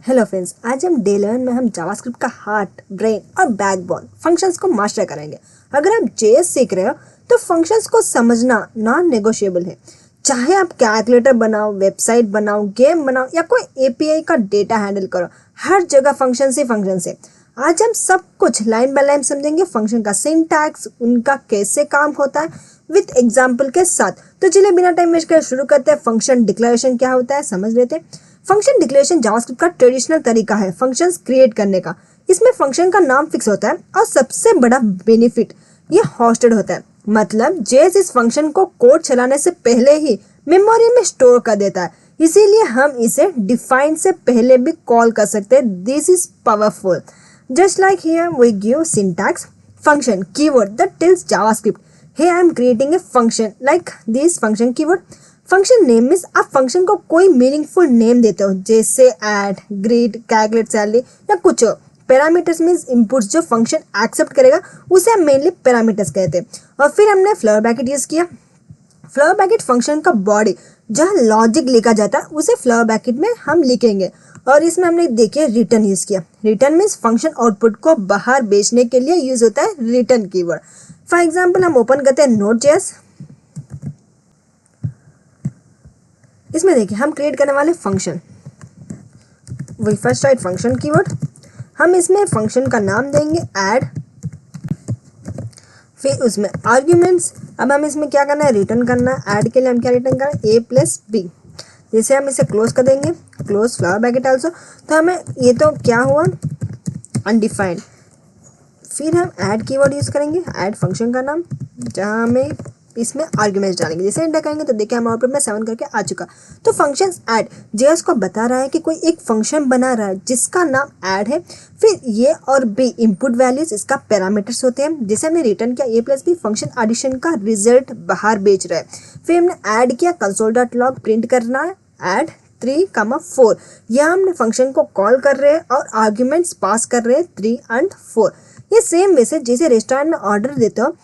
Hello friends, आज हम day 11 में हम जावास्क्रिप्ट का हार्ट, ब्रेन और बैकबोन फंक्शंस को मास्टर करेंगे। अगर आप जेएस सीख रहे हो तो फंक्शंस को समझना नॉन नेगोशिएबल है। चाहे आप कैलकुलेटर बनाओ, वेबसाइट बनाओ, गेम बनाओ या कोई एपीआई का डेटा हैंडल करो, हर जगह फंक्शंस ही फंक्शंस है। आज हम सब कुछ लाइन बाय लाइन समझेंगे, फंक्शन का सिंटैक्स, उनका कैसे काम होता है विथ एग्जाम्पल के साथ। तो चलिए बिना टाइम वेस्ट कर शुरू करते हैं। फंक्शन डिक्लेरेशन क्या होता है समझ लेते हैं। फंक्शन डिक्लेरेशन जावास्क्रिप्ट का ट्रेडिशनल तरीका है फंक्शंस क्रिएट करने का। इसमें फंक्शन का नाम फिक्स होता है और सबसे बड़ा बेनिफिट ये हॉस्टेड होता है। मतलब जेएस इस फंक्शन को कोड चलाने से पहले ही मेमोरी में स्टोर कर देता है, इसीलिए हम इसे डिफाइन से पहले भी कॉल कर सकते हैं। This is powerful. Just like here we give syntax function keyword that tells JavaScript, hey I am creating a function like this function keyword. Function name means आप फंक्शन को कोई मीनिंगफुल नेम देते हो, जैसे add, greet, calculate salary या कुछ। Parameters means inputs जो function accept करेगा उसे हम मेनली पैरामीटर्स कहते हैं। और फिर हमने फ्लावर ब्रैकेट यूज किया। फ्लावर ब्रैकेट फंक्शन का बॉडी जहाँ लॉजिक लिखा जाता है उसे फ्लावर ब्रैकेट में हम लिखेंगे। और इसमें हमने देखिए रिटर्न यूज किया। रिटर्न मीन्स फंक्शन आउटपुट को बाहर बेचने के लिए यूज होता है रिटर्न कीवर्ड। फॉर एग्जांपल हम ओपन करते हैं नोड.जेएस। इसमें देखिए हम क्रिएट करने वाले function, we first write function keyword. हम इसमें फंक्शन का नाम देंगे ऐड, फिर उसमें आर्ग्यूमेंट्स। अब हम इसमें क्या करना है, रिटर्न करना है। ऐड के लिए हम क्या रिटर्न करें, a प्लस बी। जैसे हम इसे क्लोज कर देंगे, क्लोज फ्लावर ब्रैकेट आल्सो। तो हमें ये तो क्या हुआ, अनडिफाइंड। फिर हम ऐड कीवर्ड यूज करेंगे, ऐड फंक्शन का नाम, जहाँ हमें इसमें आर्ग्यूमेंट्स डालेंगे। जैसे एंटर करेंगे तो देखिए हम आउटपुट में 7 करके आ चुका। तो फंक्शन ऐड जेएस को बता रहा है कि कोई एक फंक्शन बना रहा है जिसका नाम ऐड है। फिर ये और बी इनपुट वैल्यूज इसका पैरामीटर्स होते हैं। जैसे हमने रिटर्न किया a plus B, function addition का रिजल्ट बाहर बेच रहा है। फिर हमने ऐड किया, console.log प्रिंट करना है ऐड 3, 4। यह हमने फंक्शन को कॉल कर रहे हैं और आर्ग्यूमेंट्स पास कर रहे हैं 3 और 4। ये सेम वैसे जैसे रेस्टोरेंट में ऑर्डर देते हो,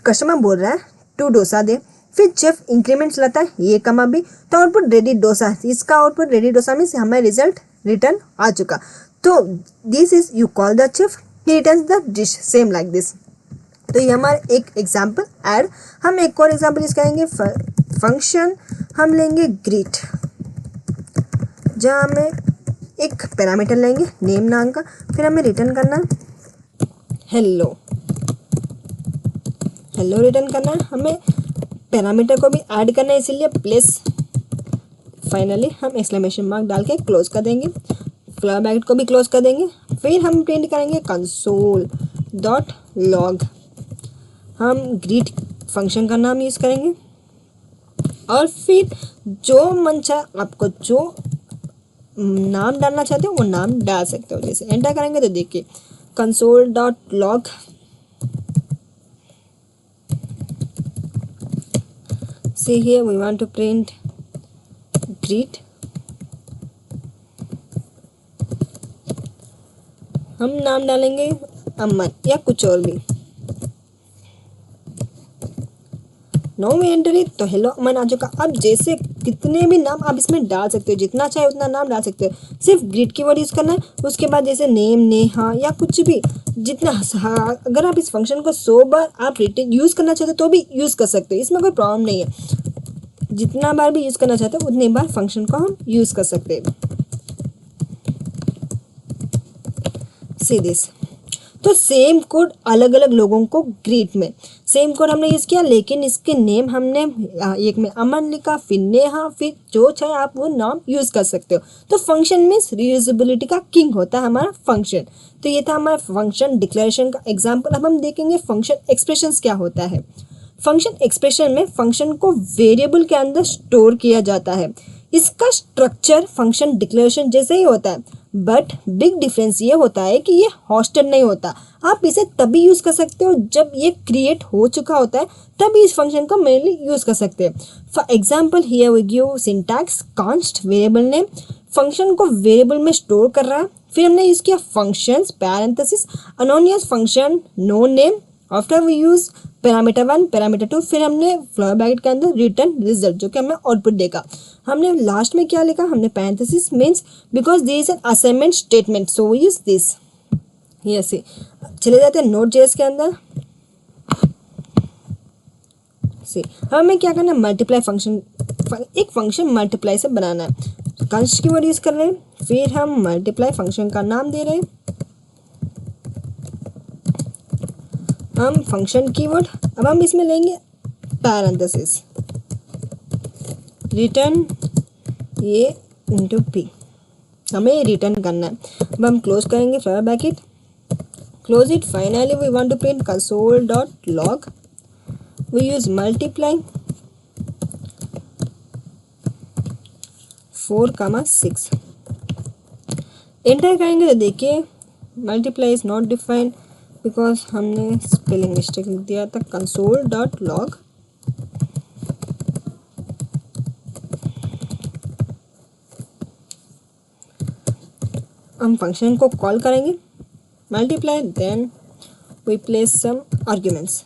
कस्टमर बोल रहा है 2 डोसा दे। फिर शेफ इंक्रीमेंट्स लाता है a, b, तो आउटपुट रेडी डोसा। इसका आउटपुट रेडी डोसा मीन्स हमें रिजल्ट रिटर्न आ चुका। तो this is you call the chef, he returns the dish, same like this. तो ये हमारा एक एग्जाम्पल ऐड। हम एक और एग्जाम्पल यूज करेंगे फंक्शन, हम लेंगे ग्रीट, जहाँ हमें एक पैरामीटर लेंगे नेम नाम का। फिर हमें रिटर्न करना हेलो, हेलो रिटर्न करना है। हमें पैरामीटर को भी ऐड करना है, इसीलिए प्लस। फाइनली हम एक्सक्लेमेशन मार्क डाल के क्लोज कर देंगे, फ्लावर ब्रैकेट को भी क्लोज कर देंगे। फिर हम प्रिंट करेंगे console.log। हम ग्रीट फंक्शन का नाम यूज़ करेंगे और फिर जो मन चाहे आपको जो नाम डालना चाहते हो वो नाम डाल सकते हो। जैसे एंटर करेंगे तो देखिए console.log see here we want to print greet। हम नाम डालेंगे अमन या कुछ और भी। नो वी एंटर इट, तो हेलो अमन आ चुका। अब जैसे कितने भी नाम आप इसमें डाल सकते हो, जितना चाहे उतना नाम डाल सकते हो। सिर्फ ग्रीट कीवर्ड यूज करना है। उसके बाद जैसे नेम, नेहा या कुछ भी, जितना अगर आप इस फंक्शन को 100 बार आप रिटर्न यूज करना चाहते हो तो भी यूज कर सकते हो, इसमें कोई प्रॉब्लम नहीं है। जितना बार भी यूज करना चाहते हो उतनी बार फंक्शन को हम यूज कर सकते हैं। See this. तो सेम कोड अलग अलग लोगों को ग्रीट में सेम कोड हमने यूज किया, लेकिन इसके नेम हमने एक में अमन लिखा, फिर नेहा, फिर जो चाहे आप वो नाम यूज कर सकते हो। तो फंक्शन मीन्स रीयूजेबिलिटी का किंग होता है हमारा फंक्शन। तो ये था हमारा फंक्शन डिक्लेरेशन का एग्जाम्पल। अब हम देखेंगे फंक्शन एक्सप्रेशंस क्या होता है। फंक्शन एक्सप्रेशन में फंक्शन को वेरिएबल के अंदर स्टोर किया जाता है। इसका स्ट्रक्चर फंक्शन डिक्लेरेशन जैसे ही होता है, बट बिग डिफरेंस ये होता है कि ये हॉस्टेड नहीं होता। आप इसे तभी यूज कर सकते हो जब ये क्रिएट हो चुका होता है, तभी इस फंक्शन को मेनली यूज कर सकते हैं। For example here we give syntax const variable name, function को वेरिएबल में स्टोर कर रहा है। फिर हमने यूज किया functions parenthesis anonymous function no name after we use parameter 1 parameter 2, फिर हमने फ्लोर ब्रैकेट के अंदर रिटर्न रिजल्ट जो कि हमें आउटपुट देगा। हमने लास्ट में क्या लिखा, हमने parenthesis means because this is an assignment statement so we use this. ये से चले जाते हैं Node.js के अंदर से। हमें क्या करना है, मल्टीप्लाई फंक्शन, एक फंक्शन मल्टीप्लाई से बनाना है। कंस्ट कीवर्ड यूज कर रहे हैं, फिर हम मल्टीप्लाई फंक्शन का नाम दे रहे हैं हम फंक्शन कीवर्ड। अब हम इसमें लेंगे पैरेंथेसिस रिटर्न ये इंटू पी, हमें रिटर्न करना है। अब हम क्लोज करेंगे floor bracket, close it. Finally we want to print console.log, we use multiply 4,6, enter करेंगे तो देखिए multiply is not defined because हमने स्पेलिंग मिस्टेक लिख दिया था। console.log हम फंक्शन को कॉल करेंगे multiply, then we place some arguments.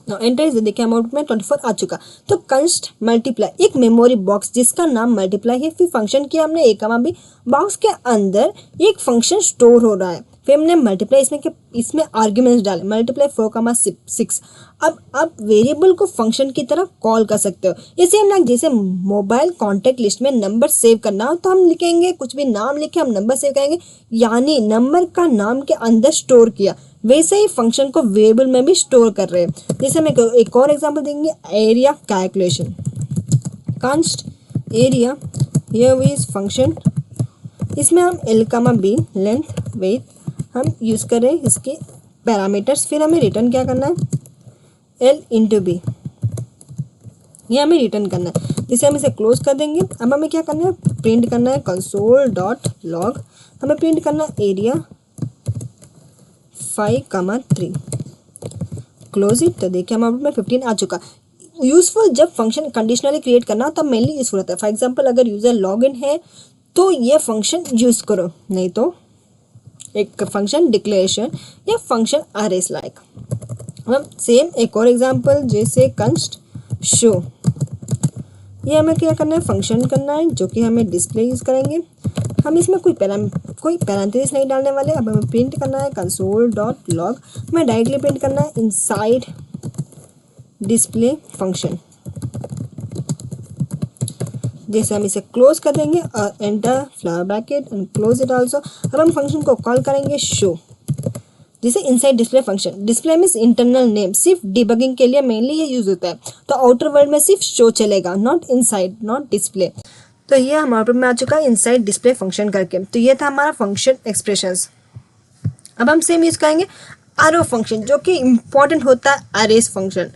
Now enter is, देखिए अमाउंट में 24 आ चुका। तो कंस्ट मल्टीप्लाई एक मेमोरी बॉक्स जिसका नाम मल्टीप्लाई है, फिर फंक्शन किया हमने a, b, बॉक्स के अंदर एक फंक्शन स्टोर हो रहा है, फिर हमने मल्टीप्लाई इसमें आर्ग्यूमेंट्स डाले मल्टीप्लाई 4,6। अब वेरिएबल को फंक्शन की तरह कॉल कर सकते हो। इसे हम जैसे मोबाइल कॉन्टैक्ट लिस्ट में नंबर सेव करना हो तो हम लिखेंगे, कुछ भी नाम लिखे हम नंबर सेव करेंगे, यानी नंबर का नाम के अंदर स्टोर किया। वैसे ही फंक्शन को वेरिएबल में भी स्टोर कर रहे हैं। जैसे हम एक और एग्जांपल देंगे, area calculation, const area here is function, इसमें हम l, b लेंथ वेट हम यूज कर रहे हैं इसके पैरामीटर्स। फिर हमें रिटर्न क्या करना है, l इंटू बी, ये हमें रिटर्न करना है। जिसे हम इसे क्लोज कर देंगे। अब हमें क्या करना है, प्रिंट करना है console.log, हमें प्रिंट करना है एरिया 5,3, क्लोज इट। तो देखिए हम आउटपुट में 15 आ चुका। यूजफुल जब फंक्शन कंडीशनली क्रिएट करना तब मेनली यूजफुल होता है। फॉर एग्जांपल अगर यूजर लॉग इन है तो ये फंक्शन यूज करो, नहीं तो एक फंक्शन डिक्लेरेशन या फंक्शन अरेज लाइक। हम सेम एक और एग्जांपल जैसे कंस्ट शो, ये हमें क्या करना है, फंक्शन करना है जो कि हमें डिस्प्ले यूज करेंगे। हम इसमें कोई पैरेंथेसिस नहीं डालने वाले। अब हमें प्रिंट करना है console.log, हमें डायरेक्टली प्रिंट करना है इनसाइड डिस्प्ले फंक्शन। जैसे हम इसे क्लोज कर देंगे और enter flower bracket and close it also. अब हम फंक्शन को कॉल करेंगे शो, जिसे inside display function. Display means internal name, सिर्फ डिबगिंग के लिए मेनली ये यूज होता है। तो आउटर वर्ल्ड में सिर्फ शो चलेगा, नॉट इनसाइड, नॉट डिस्प्ले। तो ये हमारे आउटपुट में आ चुका है इनसाइड डिस्प्ले फंक्शन करके। तो ये था हमारा फंक्शन एक्सप्रेशंस। अब हम सेम यूज करेंगे आरो फंक्शन, जो कि इंपॉर्टेंट होता है arrays function.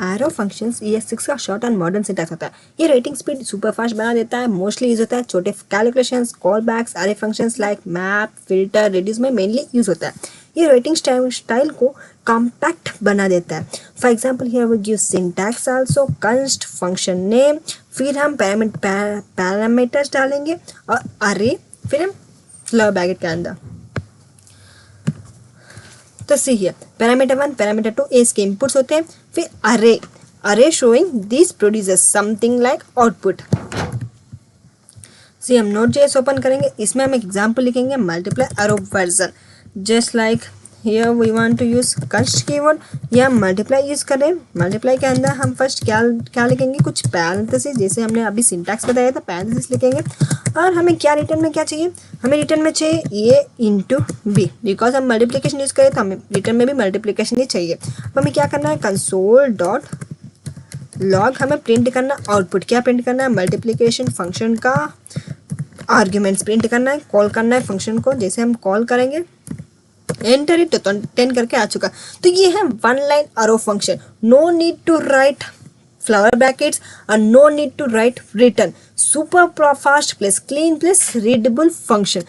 Arrow functions ES6 का शॉर्ट एंड मॉडर्न सिंटैक्स होता है। ये रेटिंग स्पीड सुपर फास्ट बना देता है। मोस्टली यूज होता है छोटे कैलकुलेशंस, कॉल बैक्स, अरे functions like map, filter, reduce में मेनली यूज होता है। ये रेटिंग स्टाइल को कॉम्पैक्ट बना देता है। For example here we give syntax also, const function name, फिर हम पैरामीटर्स डालेंगे और अरे, फिर हम फ्लोर ब्रैकेट के अंदर। तो सी हियर पैरामीटर 1 पैरामीटर 2 इसके इनपुट्स होते हैं। फिर अरे showing this produces something like output. See हम Node.js ओपन करेंगे, इसमें हम एक एग्जांपल लिखेंगे multiply arrow version, just like here we want to use const keyword, या मल्टीप्लाई यूज करें। मल्टीप्लाई के अंदर हम फर्स्ट क्या लिखेंगे, कुछ पैरेंथेसिस, जैसे हमने अभी सिंटैक्स बताया था, पैरेंथेसिस लिखेंगे। और हमें क्या रिटर्न में क्या चाहिए, हमें रिटर्न में चाहिए ये इंटू बी, बिकॉज हम मल्टीप्लिकेशन यूज करें तो हमें रिटर्न में भी मल्टीप्लिकेशन ही चाहिए। अब हमें क्या करना है, console.log हमें प्रिंट करना आउटपुट। क्या प्रिंट करना है, मल्टीप्लिकेशन फंक्शन का आर्ग्यूमेंट्स प्रिंट करना है, कॉल करना है फंक्शन को। जैसे हम कॉल करेंगे एंटर इट, तो 10 करके आ चुका। तो ये है one line arrow function, no need to write flower brackets और no need to write return, super fast plus clean plus readable function.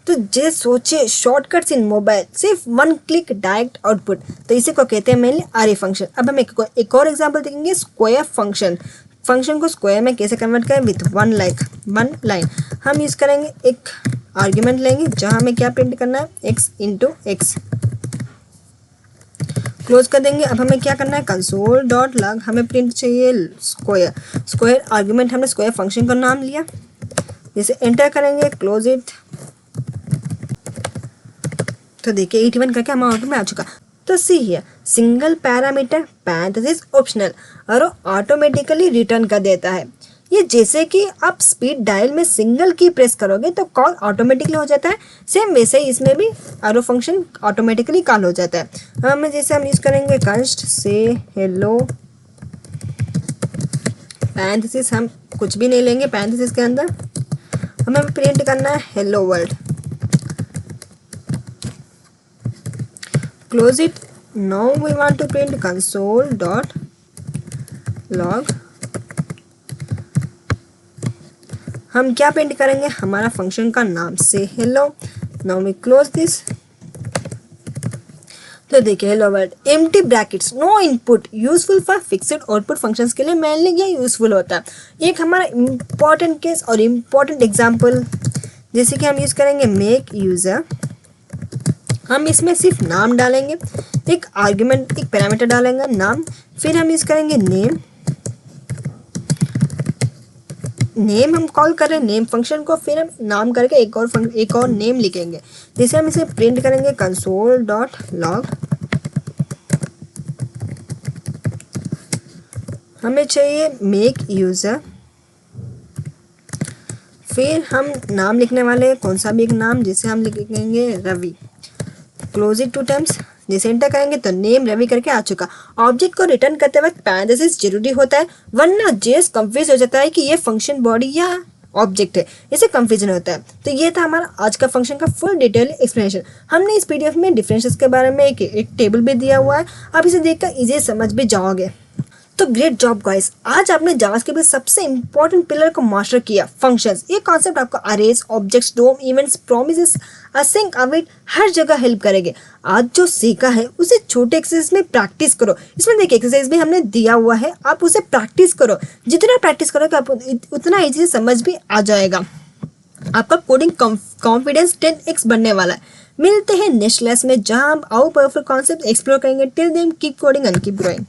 तो जे सोचे शॉर्टकट्स इन मोबाइल, सिर्फ 1 क्लिक डायरेक्ट आउटपुट। तो इसे को कहते हैं मेनली अरे फंक्शन। अब हम एक और एग्जांपल देखेंगे, स्क्वायर फंक्शन। फंक्शन को स्क्वायर में कैसे कन्वर्ट करें, विथ वन लाइन। हम यूज करेंगे एक आर्ग्यूमेंट लेंगे जहाँ हमें क्या प्रिंट करना है, x इंटू एक्स। क्लोज कर देंगे। अब हमें क्या करना है, कंसोल डॉट लॉग हमें प्रिंट चाहिए स्क्वायर। स्क्वायर आर्गुमेंट हमने स्क्वायर फंक्शन का नाम लिया, जैसे एंटर करेंगे, क्लोज इट, तो देखिए 81 करके हमारे आउटपुट में आ चुका। तो सी है सिंगल पैरामीटर पैरेंथेसिस ऑप्शनल और ऑटोमेटिकली रिटर्न कर देता है। ये जैसे कि आप स्पीड डायल में सिंगल की प्रेस करोगे तो कॉल ऑटोमेटिकली हो जाता है, सेम वैसे ही इसमें भी एरो फंक्शन ऑटोमेटिकली कॉल हो जाता है। हमें जैसे हम यूज़ करेंगे कंस्ट से हेलो पैरेंथेसिस, हम कुछ भी नहीं लेंगे पैरेंथेसिस के अंदर, हमें प्रिंट करना है hello world, close it. Now we want to print console dot log। हम क्या प्रिंट करेंगे, हमारा फंक्शन का नाम से hello. Now we close this. तो देखिए hello world empty brackets no input useful for fixed output functions के लिए मेनली ये यूजफुल होता है। एक हमारा इम्पॉर्टेंट केस और इम्पॉर्टेंट एग्जांपल जैसे कि हम यूज़ करेंगे मेक यूज़र, हम इसमें सिर्फ नाम डालेंगे, एक आर्गुमेंट एक पैरामीटर डालेंगे नाम, फिर हम यूज़ करेंगे नेम। नेम हम कॉल कर रहे हैं नेम फंक्शन को, फिर हम नाम करके एक और नेम लिखेंगे, जैसे हम इसे प्रिंट करेंगे कंसोल डॉट लॉग। हमें चाहिए मेक यूज़र, फिर हम नाम लिखने वाले कौन सा भी एक नाम, जैसे हम लिखेंगे रवि, क्लोज इट 2 टाइम्स, जैसे एंटर करेंगे तो नेम रवि करके आ चुका। ऑब्जेक्ट को रिटर्न करते वक्त पैरेंथेसिस जरूरी होता है, वरना जेएस कंफ्यूज हो जाता है कि ये फंक्शन बॉडी या ऑब्जेक्ट है, इसे कंफ्यूजन होता है। तो ये था हमारा आज का फंक्शन का फुल डिटेल एक्सप्लेनेशन। हमने इस पीडीएफ में डिफरेंसेस के बारे में एक टेबल भी दिया हुआ है, आप इसे देखकर इजी समझ भी जाओगे। तो ग्रेट जॉब गाइस, आज आपने जावास्क्रिप्ट के सबसे इंपॉर्टेंट पिलर को मास्टर किया, फंक्शंस। ये कॉन्सेप्ट आपको अरेज, ऑब्जेक्ट्स, डोम, इवेंट्स, प्रॉमिसेस, असिंक, अवेट हर जगह हेल्प करेंगे। आज जो सीखा है उसे छोटे एक्सरसाइज में प्रैक्टिस करो। इसमें देखिए एक्सरसाइज भी हमने दिया हुआ है, आप उसे प्रैक्टिस करो। जितना प्रैक्टिस करोगे आप उतना ईजी से समझ भी आ जाएगा। आपका कोडिंग कॉन्फिडेंस 10x बढ़ने वाला है। मिलते हैं नेक्स्ट क्लास में, जहां हम और पावरफुल कॉन्सेप्ट एक्सप्लोर करेंगे। Till then keep coding and keep growing.